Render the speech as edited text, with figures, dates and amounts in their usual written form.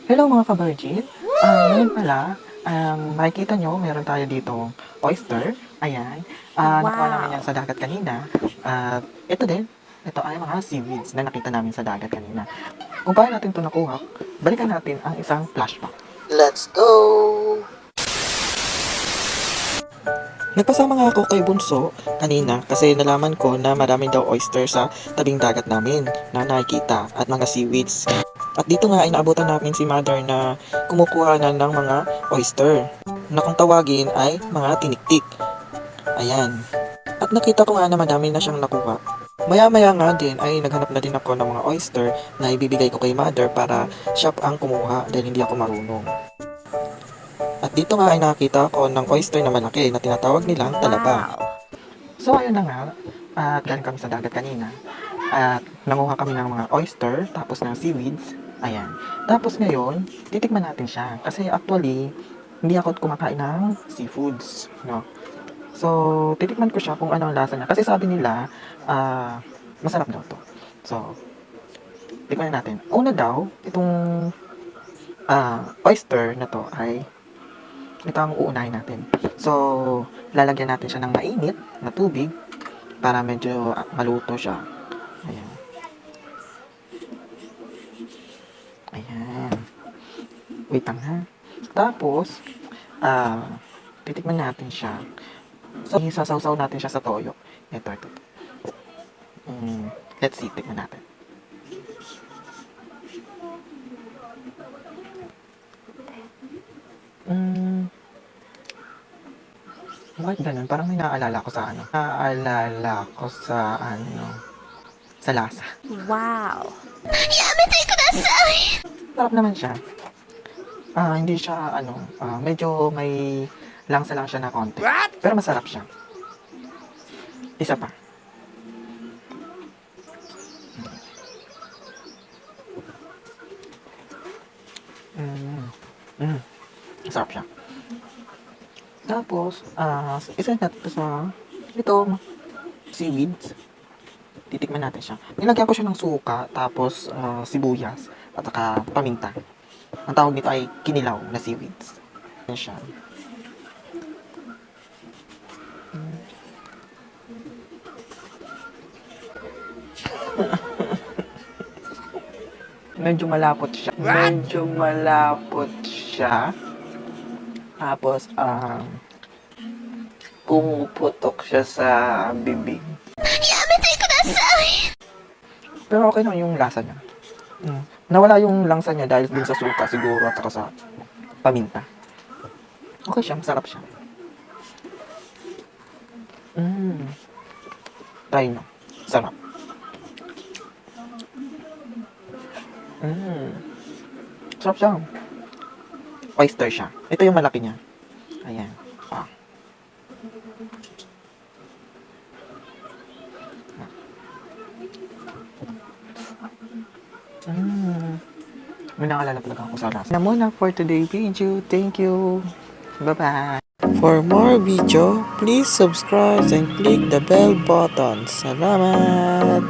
Hello mga ka-virgin. Ngayon pala, makikita nyo, meron tayo dito oyster. Ayan. Nakuha namin yan Wow! sa dagat kanina. At ito din, ito ay mga seaweeds na nakita namin sa dagat kanina. Kung paano natin ito nakuha, balikan natin ang isang flashback. Let's go! Nagpasama nga ako kay Bunso kanina kasi nalaman ko na maraming daw oyster sa tabing dagat namin na nakikita at mga seaweeds. At dito nga ay naabutan namin si Mother na kumukuha na ng mga oyster na kung tawagin ay mga tiniktik. Ayan. At nakita ko nga na madami na siyang nakuha. Maya-maya nga din ay naghanap na din ako ng mga oyster na ibibigay ko kay Mother para siya ang kumuha dahil hindi ako marunong. At dito nga ay nakita ko ng oyster na malaki na tinatawag nilang talaba. Wow! So ayun na nga, at galing kami sa dagat kanina. At nanguha kami ng mga oyster, tapos ng seaweeds. Ayan. Tapos ngayon, titikman natin siya. Kasi actually, hindi ako kumakain ng seafoods. No? So, titikman ko siya kung ano ang lasa niya. Kasi sabi nila, masarap daw to. So, tikman natin. Una daw, itong oyster na to ay ito ang uunahin natin. So, lalagyan natin siya ng mainit na tubig para medyo maluto siya. Ayan. Ayan. Wait lang ha. Tapos, titikman natin siya. So, isasawsaw natin siya sa toyo. Ito. Let's see, tikman natin. Mm, bakit ganun? Parang may naaalala ko sa ano. Naaalala ko sa ano. Sa lasa. Wow! Sarap naman siya. Hindi siya ano. Medyo may langsa lang siya na konti. Pero masarap siya. Isa pa. Mm. Mm. Sarap siya. Tapos, isa natin ito sa itong seaweeds. Titikman natin siya. Nilagyan ko siya ng suka, tapos sibuyas, at saka paminta. Ang tawag nito ay kinilaw na seaweeds. Yan siya. Medyo malapot siya. Medyo malapot siya. Tapos, pumuputok siya sa bibig. Pero okay lang yung lasa niya. Nawala yung langsa niya dahil dun sa suka siguro at saka sa paminta. Okay siya, masarap siya. Try nyo. Sarap. Sarap siya. Oyster siya. Ito yung malaki niya. Ayan. May nakalala talaga ako sa lasa. Na muna for today video. Thank you. Bye-bye. For more video, please subscribe and click the bell button. Salamat!